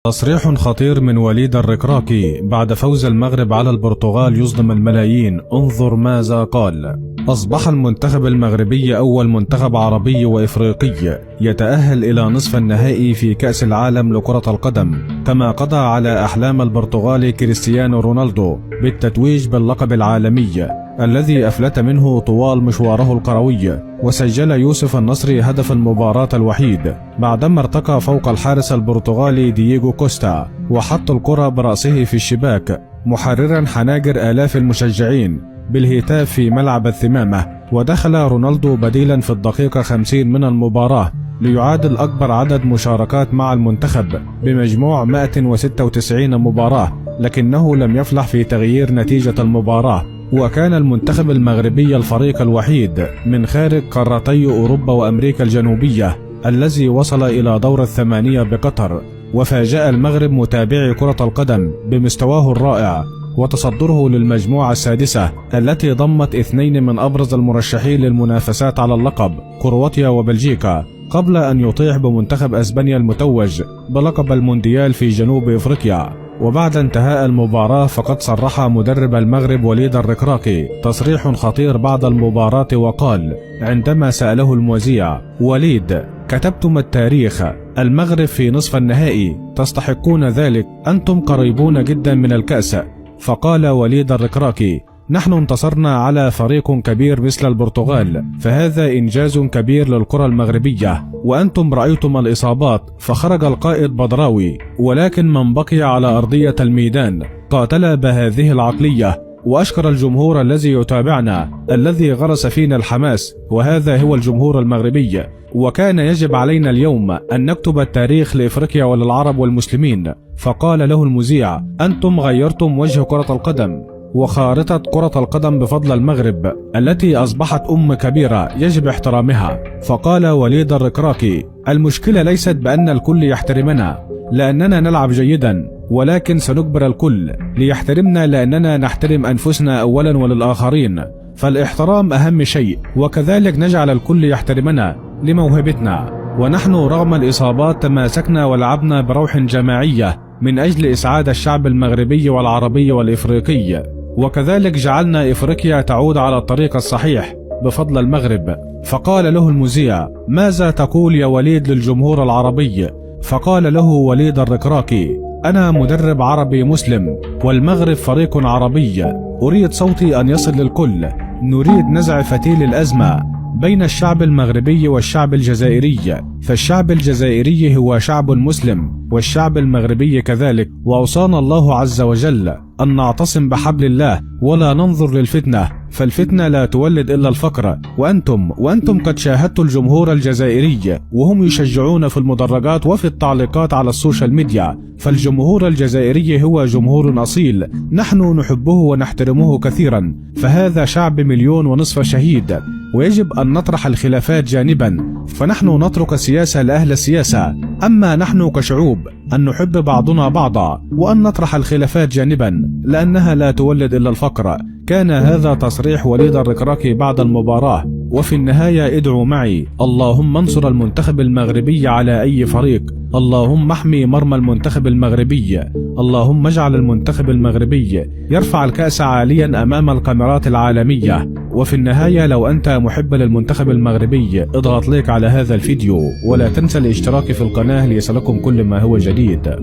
تصريح خطير من وليد الركراكي بعد فوز المغرب على البرتغال يصدم الملايين. انظر ماذا قال: أصبح المنتخب المغربي أول منتخب عربي وإفريقي يتأهل إلى نصف النهائي في كأس العالم لكرة القدم، كما قضى على أحلام البرتغالي كريستيانو رونالدو بالتتويج باللقب العالمي الذي أفلت منه طوال مشواره الكروي. وسجل يوسف النصري هدف المباراة الوحيد بعدما ارتقى فوق الحارس البرتغالي دييغو كوستا وحط الكرة برأسه في الشباك، محررا حناجر آلاف المشجعين بالهتاف في ملعب الثمامة. ودخل رونالدو بديلا في الدقيقة 50 من المباراة ليعادل أكبر عدد مشاركات مع المنتخب بمجموع 196 مباراة، لكنه لم يفلح في تغيير نتيجة المباراة. وكان المنتخب المغربي الفريق الوحيد من خارج قارتي أوروبا وأمريكا الجنوبية الذي وصل إلى دور الثمانية بقطر. وفاجأ المغرب متابعي كرة القدم بمستواه الرائع وتصدره للمجموعة السادسة التي ضمت اثنين من أبرز المرشحين للمنافسات على اللقب، كرواتيا وبلجيكا، قبل أن يطيح بمنتخب أسبانيا المتوج بلقب المونديال في جنوب إفريقيا. وبعد انتهاء المباراة فقد صرح مدرب المغرب وليد الركراكي تصريح خطير بعد المباراة وقال عندما سأله المذيع: وليد، كتبتم التاريخ، المغرب في نصف النهائي، تستحقون ذلك، أنتم قريبون جدا من الكأس. فقال وليد الركراكي: نحن انتصرنا على فريق كبير مثل البرتغال، فهذا إنجاز كبير للكرة المغربية. وأنتم رأيتم الإصابات، فخرج القائد بدراوي، ولكن من بقي على أرضية الميدان قاتل بهذه العقلية. وأشكر الجمهور الذي يتابعنا الذي غرس فينا الحماس، وهذا هو الجمهور المغربي. وكان يجب علينا اليوم أن نكتب التاريخ لإفريقيا وللعرب والمسلمين. فقال له المذيع: أنتم غيرتم وجه كرة القدم وخارطة كرة القدم بفضل المغرب التي أصبحت كبيرة يجب احترامها. فقال وليد الركراكي: المشكلة ليست بأن الكل يحترمنا لأننا نلعب جيدا، ولكن سنجبر الكل ليحترمنا لأننا نحترم أنفسنا أولا وللآخرين، فالاحترام أهم شيء، وكذلك نجعل الكل يحترمنا لموهبتنا. ونحن رغم الإصابات تماسكنا ولعبنا بروح جماعية من أجل إسعاد الشعب المغربي والعربي والإفريقي، وكذلك جعلنا إفريقيا تعود على الطريق الصحيح بفضل المغرب. فقال له المذيع: ماذا تقول يا وليد للجمهور العربي؟ فقال له وليد الركراكي: أنا مدرب عربي مسلم، والمغرب فريق عربي، أريد صوتي أن يصل للكل. نريد نزع فتيل الأزمة بين الشعب المغربي والشعب الجزائري، فالشعب الجزائري هو شعب مسلم والشعب المغربي كذلك. وأوصانا الله عز وجل أن نعتصم بحبل الله ولا ننظر للفتنة، فالفتنة لا تولد إلا الفقر. وأنتم قد شاهدتوا الجمهور الجزائري وهم يشجعون في المدرجات وفي التعليقات على السوشيال ميديا، فالجمهور الجزائري هو جمهور أصيل، نحن نحبه ونحترمه كثيرا، فهذا شعب 1.5 مليون شهيد. ويجب أن نطرح الخلافات جانبا، فنحن نترك السياسة لأهل السياسة، أما نحن كشعوب أن نحب بعضنا بعضا وأن نطرح الخلافات جانبا لأنها لا تولد إلا الفقر. كان هذا تصريح وليد الركراكي بعد المباراة. وفي النهاية ادعوا معي: اللهم انصر المنتخب المغربي على أي فريق، اللهم احمي مرمى المنتخب المغربي، اللهم اجعل المنتخب المغربي يرفع الكأس عاليا أمام الكاميرات العالمية. وفي النهاية لو أنت محب للمنتخب المغربي اضغط لايك على هذا الفيديو، ولا تنسى الاشتراك في القناة ليصلكم كل ما هو جديد.